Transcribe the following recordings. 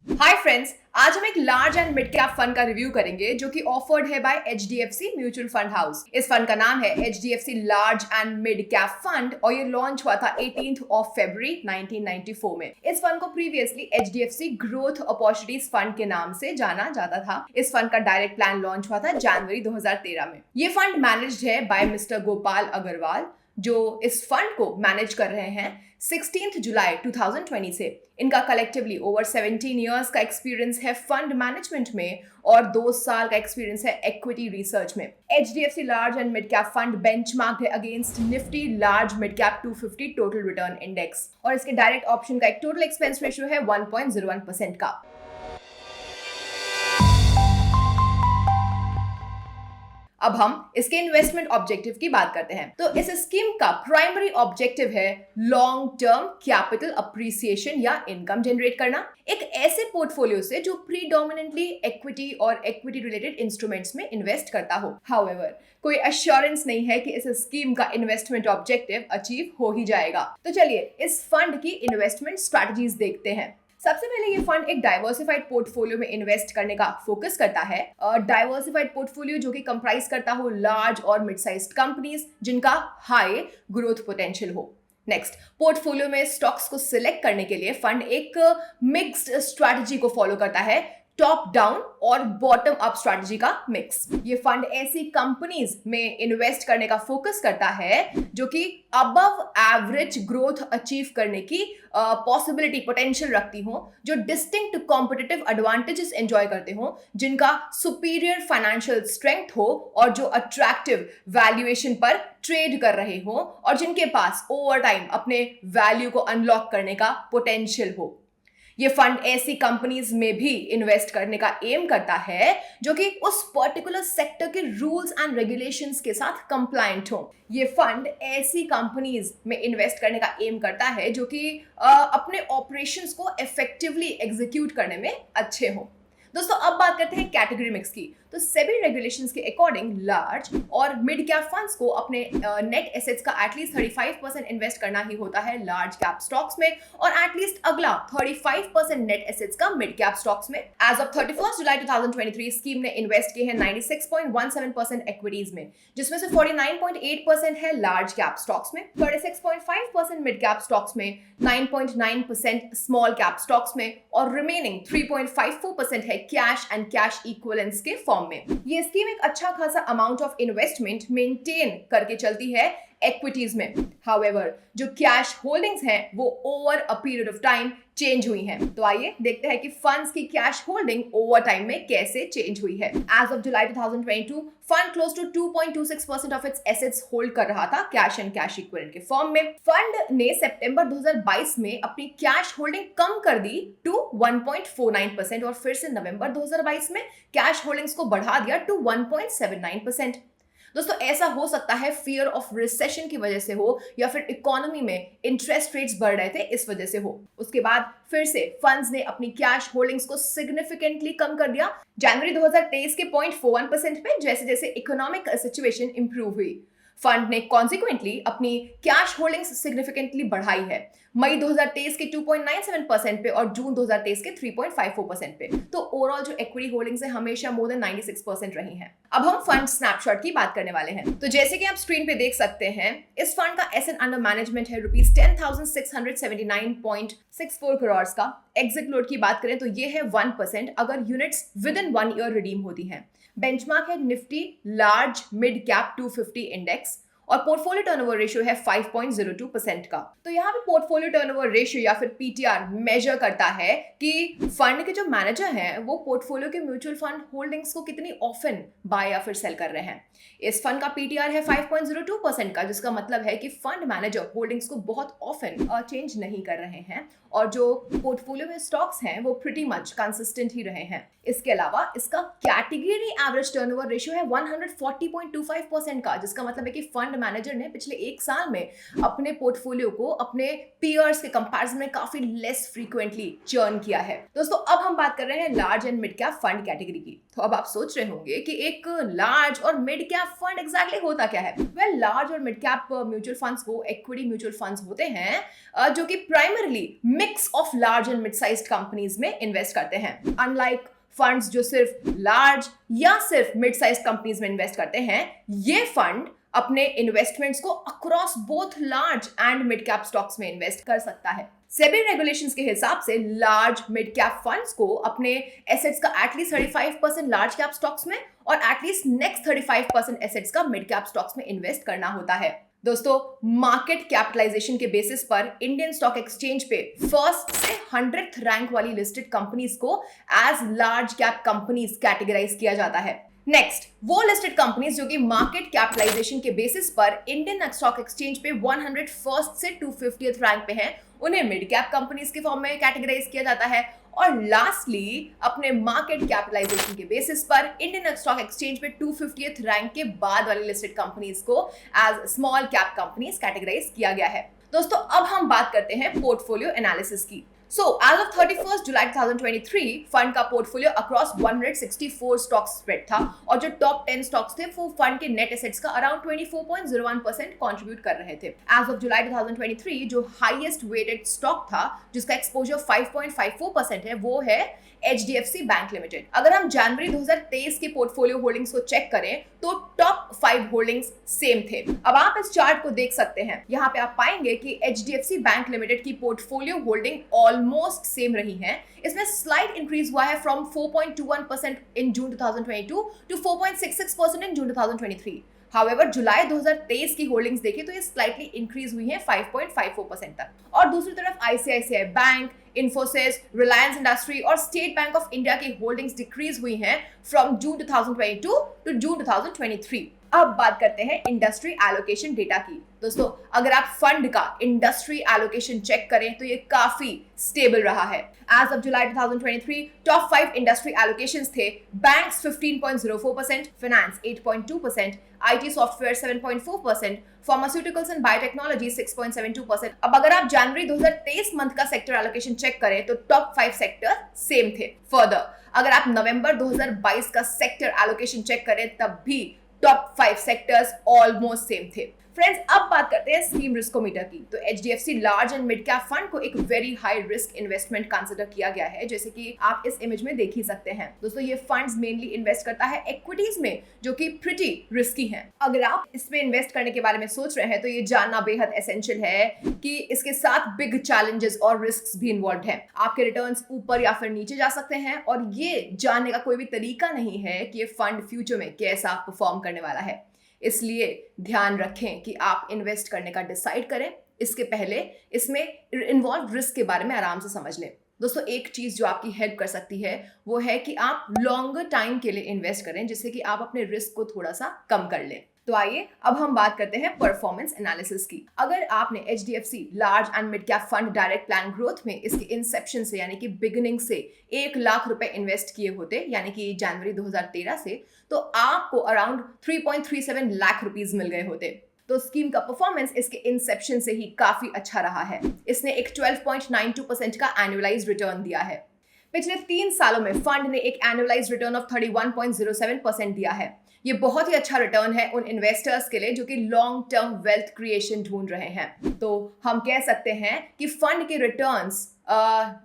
Hi friends, आज हम एक large and mid cap fund का रिव्यू करेंगे जो कि ऑफर्ड है by HDFC mutual fund house. इस फंड का नाम है HDFC large and mid cap fund और ये लॉन्च हुआ था 18th ऑफ फरवरी 1994 में। इस फंड को previously HDFC growth opportunities fund के नाम से जाना जाता था। इस फंड का डायरेक्ट प्लान लॉन्च हुआ था जनवरी 2013 में। ये फंड मैनेज्ड है बाय मिस्टर गोपाल अग्रवाल, जो इस फंड को मैनेज कर रहे हैं 16th जुलाई 2020 से। इनका कलेक्टिवली ओवर 17 इयर्स का एक्सपीरियंस है फंड मैनेजमेंट में और 2 साल का एक्सपीरियंस है इक्विटी रिसर्च में। HDFC large and mid cap fund benchmark है against Nifty large mid cap 250 total return index और इसके डायरेक्ट ऑप्शन का एक टोटल एक्सपेंस रेशियो है 1.01% का। अब हम इसके इन्वेस्टमेंट ऑब्जेक्टिव की बात करते हैं। तो इस स्कीम का प्राइमरी ऑब्जेक्टिव है लॉन्ग टर्म कैपिटल अप्रिसिएशन या इनकम जनरेट करना एक ऐसे पोर्टफोलियो से जो प्रीडोमिनेंटली इक्विटी और इक्विटी रिलेटेड इंस्ट्रूमेंट्स में इन्वेस्ट करता हो। हाउएवर, कोई अश्योरेंस नहीं है कि इस स्कीम का इन्वेस्टमेंट ऑब्जेक्टिव अचीव हो ही जाएगा। तो चलिए इस फंड की इन्वेस्टमेंट स्ट्रैटेजीज देखते हैं। सबसे पहले ये फंड एक डाइवर्सिफाइड पोर्टफोलियो में इन्वेस्ट करने का फोकस करता है। डाइवर्सिफाइड पोर्टफोलियो जो कि कंप्राइज करता हो लार्ज और मिड साइज्ड कंपनीज जिनका हाई ग्रोथ पोटेंशियल हो। नेक्स्ट, पोर्टफोलियो में स्टॉक्स को सिलेक्ट करने के लिए फंड एक मिक्स्ड स्ट्रैटेजी को फॉलो करता है, टॉप डाउन और बॉटम अप स्ट्रैटेजी का मिक्स। ये फंड ऐसी कंपनीज में इन्वेस्ट करने का फोकस करता है जो कि अबव एवरेज ग्रोथ अचीव करने की पॉसिबिलिटी पोटेंशियल रखती हो, जो डिस्टिंक्ट कॉम्पिटिटिव एडवांटेजेस एंजॉय करते हो, जिनका सुपीरियर फाइनेंशियल स्ट्रेंथ हो और जो अट्रैक्टिव वैल्यूएशन पर ट्रेड कर रहे हो और जिनके पास ओवर टाइम अपने वैल्यू को अनलॉक करने का पोटेंशियल हो। ये फंड ऐसी कंपनीज में भी इन्वेस्ट करने का एम करता है जो कि उस पर्टिकुलर सेक्टर के रूल्स एंड रेगुलेशंस के साथ कंप्लायंट हो। ये फंड ऐसी कंपनीज में इन्वेस्ट करने का एम करता है जो कि अपने ऑपरेशंस को इफेक्टिवली एग्जीक्यूट करने में अच्छे हो। दोस्तों, अब बात करते हैं कैटेगरी मिक्स की। तो सेबी रेगुलेशंस के अकॉर्डिंग लार्ज और मिड कैप फंड्स को अपने नेट एसेट्स का एटलीस्ट 35% इन्वेस्ट करना ही होता है लार्ज कैप स्टॉक्स में और एटलीस्ट अगला 35% नेट एसेट्स का मिड कैप स्टॉक्स में। एज ऑफ 31 जुलाई 2023 स्कीम ने इन्वेस्ट किए हैं 96.17% इक्विटीज में, जिसमें से 49.8% है लार्ज कैप स्टॉक्स में, 36.5% मिड कैप स्टॉक्स में, 9.9% स्मॉल कैप स्टॉक्स में और रिमेनिंग 3.54% है कैश एंड कैश इक्विवेलेंट्स के फॉर्म में। ये स्कीम एक अच्छा खासा अमाउंट ऑफ इन्वेस्टमेंट मेंटेन करके चलती है इक्विटीज में। हाउएवर, जो कैश होल्डिंग्स हैं वो over a period of time change हुई हैं। तो आइए देखते हैं कि फंड्स की कैश होल्डिंग ओवर टाइम में कैसे चेंज हुई है। As of July 2022 fund close to 2.26% of its assets hold कर रहा था कैश एंड कैश इक्विवेलेंट के फॉर्म में। फंड ने सितंबर 2022 में अपनी कैश होल्डिंग कम कर दी टू 1.49% और फिर से नवंबर 2022 में कैश होल्डिंग्स को बढ़ा दिया टू 1.79%। दोस्तों, ऐसा हो सकता है फियर ऑफ रिसेशन की वजह से हो या फिर इकोनॉमी में इंटरेस्ट रेट्स बढ़ रहे थे इस वजह से हो। उसके बाद फिर से फंड्स ने अपनी कैश होल्डिंग्स को सिग्निफिकेंटली कम कर दिया जनवरी 2023 के 0.41% पे जैसे जैसे इकोनॉमिक सिचुएशन इंप्रूव हुई। फंड ने कॉन्सिक्वेंटली अपनी कैश होल्डिंग्स सिग्निफिकेंटली बढ़ाई है मई 2023 के 2.97% पे और जून 2023 के 3.54% पे। तो ओवरऑल जो इक्विटी होल्डिंग्स है हमेशा मोर देन 96% रही हैं। अब हम फंड स्नैपशॉट की बात करने वाले हैं। तो जैसे कि आप स्क्रीन पे देख सकते हैं, इस फंड का एसेट अंडर मैनेजमेंट है रुपीज 10,679.64 करोड़ का। एग्जिट लोड की बात करें तो ये है 1% अगर units with in 1 year redeem होती हैं। बेंचमार्क है Nifty large mid cap 250 index और पोर्टफोलियो टर्नओवर रेशियो है 5.02% का। तो यहाँ पे पोर्टफोलियो टर्नओवर रेशियो या फिर पीटीआर मेजर करता है कि फंड के जो मैनेजर हैं वो पोर्टफोलियो के म्यूचुअल फंड होल्डिंग्स को कितनी ऑफन बाय या फिर सेल कर रहे हैं। इस फंड का पीटीआर है 5.02% का, जिसका मतलब है कि फंड मैनेजर होल्डिंग्स को बहुत ऑफन चेंज नहीं कर रहे हैं और जो पोर्टफोलियो में स्टॉक्स हैं वो प्रीटी मच कंसिस्टेंट ही रहे हैं। इसके अलावा इसका कैटेगरी एवरेज टर्नओवर रेशियो है 140.25% का, जिसका मतलब है कि फंड फंड मैनेजर ने पिछले 1 साल में अपने पोर्टफोलियो को अपने पीयर्स के कंपैरिजन में काफी लेस फ्रीक्वेंटली चर्न किया है। दोस्तों अब हम बात कर रहे हैं large and mid cap fund category की। तो अब आप सोच रहे होंगे कि एक लार्ज और मिड कैप फंड एग्जैक्टली होता क्या है। वेल, लार्ज और मिड कैप म्यूचुअल फंड्स वो इक्विटी म्यूचुअल फंड्स होते हैं जो कि primarily mix of large and mid sized companies में इन्वेस्ट करते हैं। अनलाइक फंड्स जो सिर्फ लार्ज या सिर्फ मिड साइज कंपनीज में इन्वेस्ट करते हैं, ये फंड अपने इन्वेस्टमेंट्स को across both large and mid cap stocks में इन्वेस्ट कर सकता है। सेबी रेगुलेशंस के हिसाब से लार्ज मिड कैप फंड्स को अपने एसेट्स का एटलीस्ट 35% लार्ज कैप स्टॉक्स में और एटलीस्ट नेक्स्ट 35% एसेट्स का मिड कैप स्टॉक्स में इन्वेस्ट करना होता है। दोस्तों, मार्केट कैपिटलाइजेशन के बेसिस पर इंडियन स्टॉक एक्सचेंज पे फर्स्ट से 100th रैंक वाली लिस्टेड कंपनीज को as large cap companies categorize किया जाता है। नेक्स्ट, वो लिस्टेड कंपनीज जो कि मार्केट कैपिटलाइजेशन के बेसिस पर इंडियन स्टॉक एक्सचेंज पे 101st से 250th रैंक पे हैं, उन्हें मिड कैप कंपनीज के फॉर्म में कैटेगराइज किया जाता है। और लास्टली, अपने मार्केट कैपिटलाइजेशन के बेसिस पर इंडियन स्टॉक एक्सचेंज पे 250th रैंक के बाद वाली लिस्टेड कंपनीज को as small cap companies categorize किया गया है। दोस्तों अब हम बात करते हैं पोर्टफोलियो एनालिसिस की। So, as of 31st July 2023, fund का पोर्टफोलियो अक्रॉस 164 स्टॉक्स स्प्रेड था और जो टॉप 10 स्टॉक्स थे वो फंड के नेट एसेट्स का अराउंड 24.01% कंट्रीब्यूट कर रहे थे। एज ऑफ जुलाई 2023 जो हाईएस्ट वेटेड स्टॉक था जिसका एक्सपोजर 5.54% है वो है HDFC बैंक लिमिटेड। अगर हम जनवरी 2023 के पोर्टफोलियो होल्डिंग्स को चेक करें तो टॉप 5 होल्डिंग्स सेम थे। अब आप इस चार्ट को देख सकते हैं, यहाँ पे आप पाएंगे कि HDFC बैंक लिमिटेड की पोर्टफोलियो होल्डिंग ऑलमोस्ट सेम रही है। इसमें स्लाइट इंक्रीज हुआ है from 4.21% in June 2022 to 4.66% in June 2023। However, जुलाई 2023 की होल्डिंग्स देखें तो ये स्लाइटली इंक्रीज हुई है 5.54% तक। और दूसरी तरफ ICICI bank, Infosys, Reliance industry और स्टेट बैंक ऑफ इंडिया की होल्डिंग्स डिक्रीज हुई हैं फ्रॉम जून 2022 टू जून 2023। अब बात करते हैं इंडस्ट्री एलोकेशन डेटा की। दोस्तों, अगर आप फंड का इंडस्ट्री एलोकेशन चेक करें तो ये काफी स्टेबल रहा है। As of July 2023 top 5 industry allocations थे banks 15.04%, finance 8.2%, IT software 7.4%, pharmaceuticals and biotechnology 6.72%। अब अगर आप जनवरी 2023 मंथ का सेक्टर एलोकेशन चेक करें तो टॉप 5 सेक्टर सेम थे। फर्दर, अगर आप नवंबर 2022 का सेक्टर एलोकेशन चेक करें तब भी टॉप 5 सेक्टर्स ऑलमोस्ट सेम थे। फ्रेंड्स, अब बात करते हैं स्कीम रिस्कोमीटर की। तो HDFC large and mid cap fund को एक very high risk investment consider किया गया है, जैसे कि आप इस इमेज में देख ही सकते हैं। दोस्तों, ये फंड्स मेनली इन्वेस्ट करता है इक्विटीज में जो कि प्रिटी रिस्की हैं। अगर आप इसमें इन्वेस्ट करने के बारे में सोच रहे हैं तो ये जानना बेहद एसेंशियल है कि इसके साथ बिग चैलेंजेस और रिस्क भी इन्वॉल्व हैं। आपके रिटर्न्स ऊपर या फिर नीचे जा सकते हैं और ये जानने का कोई भी तरीका नहीं है कि ये फंड फ्यूचर में कैसा परफॉर्म करने वाला है। इसलिए ध्यान रखें कि आप इन्वेस्ट करने का डिसाइड करें, इसके पहले इसमें इन्वॉल्व रिस्क के बारे में आराम से समझ लें। दोस्तों, एक चीज जो आपकी हेल्प कर सकती है वो है कि आप लॉन्गर टाइम के लिए इन्वेस्ट करें, जिससे कि आप अपने रिस्क को थोड़ा सा कम कर लें। तो आइए अब हम बात करते हैं परफॉर्मेंस एनालिसिस की। अगर आपने HDFC large and mid cap fund direct plan growth में इसके इंसेप्शन से यानी कि बिगिनिंग से 1 लाख रुपए इन्वेस्ट किए होते, यानी कि जनवरी 2013 से, तो आपको अराउंड 3.37 लाख रुपीस मिल गए होते। तो स्कीम का परफॉर्मेंस इसके इंसेप्शन से ही काफी अच्छा रहा है। इसने एक 12.92% का एनुअलाइज्ड रिटर्न दिया है। पिछले 3 सालों में फंड ने एक एनुअलाइज्ड रिटर्न ऑफ 31.07% दिया है। ये बहुत ही अच्छा रिटर्न है उन इन्वेस्टर्स के लिए जो कि लॉन्ग टर्म वेल्थ क्रिएशन ढूंढ रहे हैं। तो हम कह सकते हैं कि फंड के रिटर्न्स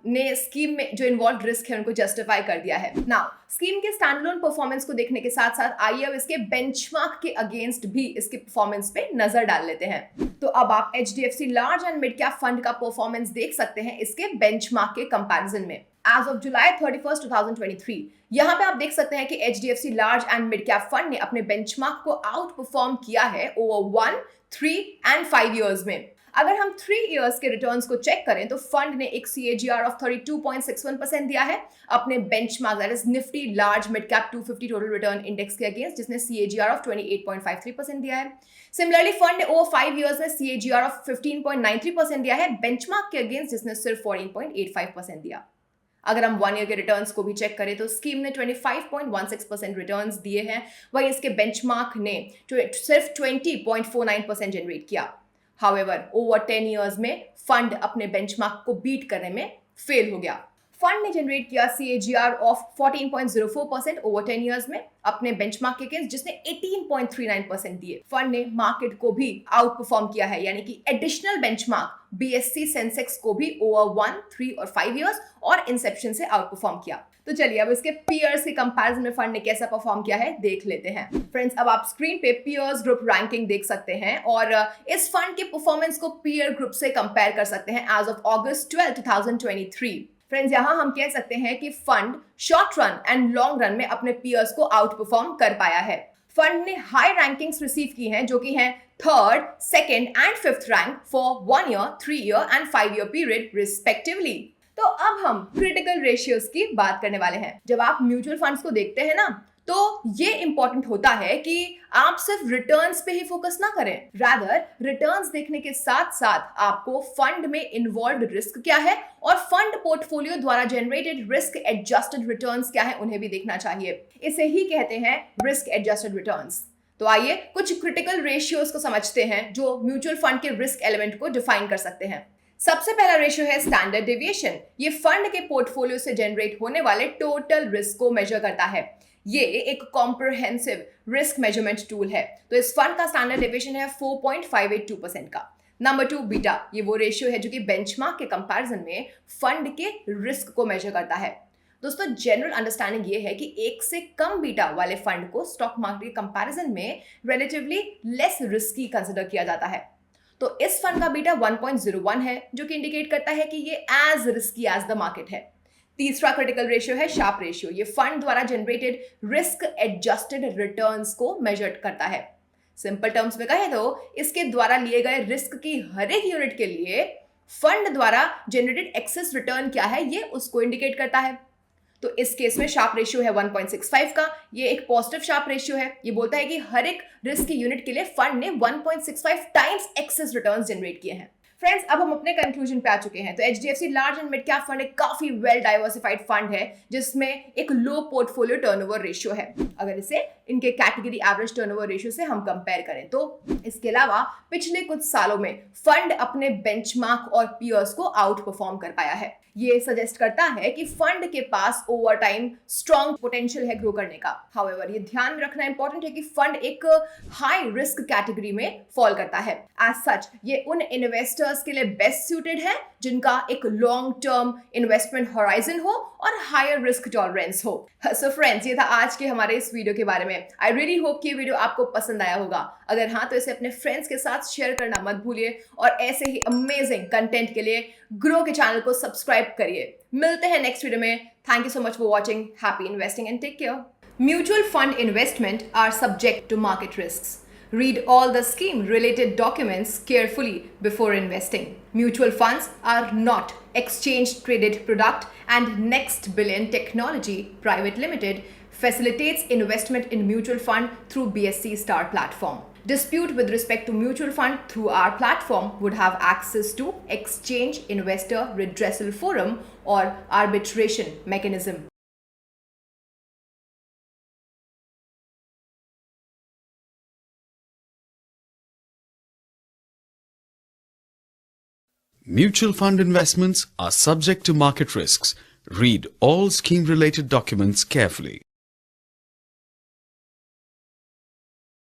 ने स्कीम में जो इन्वॉल्व रिस्क है उनको जस्टिफाई कर दिया है। नाउ, स्कीम के स्टैंडअलोन परफॉर्मेंस को देखने के साथ साथ आइए अब इसके बेंचमार्क के अगेंस्ट भी इसके परफॉर्मेंस पे नजर डाल लेते हैं। तो अब आप HDFC large and mid cap fund का परफॉर्मेंस देख सकते हैं इसके बेंचमार्क के कंपैरिजन में। एज ऑफ जुलाई 31st 2023 यहाँ पे आप देख सकते हैं कि HDFC large and mid cap fund ने अपने बेंचमार्क को आउट परफॉर्म किया है ओवर 1, 3 एंड 5 इयर्स में। अगर हम 3 इयर्स के रिटर्न्स को चेक करें तो फंड ने एक CAGR ऑफ 32.61% दिया है अपने benchmark that is Nifty large mid cap 250 total return index के अगेंस्ट, जिसने CAGR ऑफ 28.53% दिया है। सिमिलरली फंड ने ओवर 5 इयर्स में CAGR ऑफ 15.93% दिया है बेंचमार्क के अगेंस्ट, जिसने सिर्फ 14.85% दिया। अगर हम 1 ईयर के रिटर्न्स को भी चेक करें तो स्कीम ने 25.16% रिटर्न्स दिए हैं, वहीं इसके बेंचमार्क ने सिर्फ 20.49% जनरेट किया। हाउएवर ओवर 10 ईयर्स में फंड अपने बेंचमार्क को बीट करने में फेल हो गया। फंड ने जनरेट किया CAGR ऑफ 14.04% ओवर 10 इयर्स में अपने बेंचमार्क के अगेंस्ट, जिसने 18.39% दिए। फंड ने मार्केट को भी आउट परफॉर्म किया है, यानी कि एडिशनल बेंचमार्क BSE सेंसेक्स को भी ओवर 1, 3 और 5 इयर्स और इंसेप्शन से आउट परफॉर्म किया। तो चलिए अब इसके पीयर्स के कंपैरिजन में फंड ने कैसा परफॉर्म किया है देख लेते हैं। फ्रेंड्स, अब आप स्क्रीन पे पीयर्स ग्रुप रैंकिंग देख सकते हैं और इस फंड के परफॉर्मेंस को पीयर ग्रुप से कंपेयर कर सकते हैं एज ऑफ August 12, 2023। फ्रेंड्स, यहां हम कह सकते हैं कि fund short run and long run में अपने पीयर्स को आउट परफॉर्म कर पाया है। फंड ने हाई रैंकिंग्स रिसीव की हैं, जो कि हैं 3rd, 2nd and 5th rank for 1 year, 3 year and 5 year period respectively. तो अब हम क्रिटिकल रेशियोज की बात करने वाले हैं। जब आप म्यूचुअल फंड्स को देखते हैं ना, तो ये इंपॉर्टेंट होता है कि आप सिर्फ रिटर्न्स पे ही फोकस ना करें, रादर रिटर्न्स देखने के साथ साथ आपको फंड में इन्वॉल्व रिस्क क्या है और फंड पोर्टफोलियो द्वारा जनरेटेड रिस्क एडजस्टेड रिटर्न्स क्या है उन्हें भी देखना चाहिए। इसे ही कहते हैं रिस्क एडजस्टेड रिटर्न्स। तो आइए कुछ क्रिटिकल रेशियोज को समझते हैं जो म्यूचुअल फंड के रिस्क एलिमेंट को डिफाइन कर सकते हैं। सबसे पहला रेशियो है स्टैंडर्ड डेविएशन। ये फंड के पोर्टफोलियो से जनरेट होने वाले टोटल रिस्क को मेजर करता है। ये एक कॉम्प्रिहेंसिव रिस्क मेजरमेंट टूल है। तो इस फंड का स्टैंडर्ड डेविएशन है 4.582% का। नंबर 2 बीटा, ये वो रेशियो है जो कि बेंचमार्क के कंपैरिजन में फंड के रिस्क को मेजर करता है। दोस्तों, जनरल अंडरस्टैंडिंग ये है कि 1 से कम बीटा वाले फंड को स्टॉक मार्केट के कंपैरिजन में रिलेटिवली लेस रिस्की कंसिडर किया जाता है। तो इस फंड का बीटा 1.01 है, जो कि इंडिकेट करता है कि ये as risky as the market है। तीसरा क्रिटिकल रेशियो है शार्प रेशियो। ये फंड द्वारा जनरेटेड रिस्क एडजस्टेड रिटर्न्स को मेजर करता है। सिंपल टर्म्स में कहें तो इसके द्वारा लिए गए रिस्क की हर एक यूनिट के लिए फंड द्वारा जनरेटेड एक्सेस रिटर्न क्या है ये उसको इंडिकेट करता है। तो इस केस में शार्प रेशियो है 1.65 का। ये एक पॉजिटिव शार्प रेशियो है। ये बोलता है कि हर एक रिस्क की यूनिट के लिए फंड ने 1.65 टाइम्स एक्सेस रिटर्न्स जनरेट किए हैं। फ्रेंड्स, अब हम अपने कंक्लूजन पे आ चुके हैं। तो HDFC large and mid cap fund एक काफी वेल डाइवर्सिफाइड फंड है जिसमें एक लो पोर्टफोलियो टर्नओवर रेशियो है, अगर इसे इनके कैटेगरी एवरेज टर्नओवर रेशियो से हम कंपेयर करें तो। इसके अलावा पिछले कुछ सालों में फंड अपने बेंचमार्क और पीयर्स को आउट परफॉर्म कर पाया है। ये सजेस्ट करता है कि फंड के पास ओवर टाइम स्ट्रॉन्ग पोटेंशियल है ग्रो करने का। हाउएवर, ये ध्यान में रखना इंपॉर्टेंट है कि फंड एक हाई रिस्क कैटेगरी में फॉल करता है। एज सच ये उन इन्वेस्टर्स के लिए बेस्ट सूटेड है जिनका एक लॉन्ग टर्म इन्वेस्टमेंट होराइजन हो और हायर रिस्क टॉलरेंस हो। सो फ्रेंड्स, ये था आज के हमारे इस वीडियो के बारे में। आई रियली होप कि ये वीडियो आपको पसंद आया होगा। अगर हाँ, तो इसे अपने फ्रेंड्स के साथ शेयर करना मत भूलिए और ऐसे ही अमेजिंग कंटेंट के लिए ग्रो के चैनल को सब्सक्राइब करिए। मिलते हैं नेक्स्ट वीडियो में। Thank you so much for watching. Happy investing and take care. Mutual fund investment are subject to market risks. Read all the scheme related documents carefully before investing. Mutual funds are not exchange traded product, and Next Billion Technology Private Limited facilitates investment in mutual fund through BSE Star platform. Dispute with respect to mutual fund through our platform would have access to exchange investor redressal forum or arbitration mechanism. Mutual fund investments are subject to market risks. Read all scheme-related documents carefully.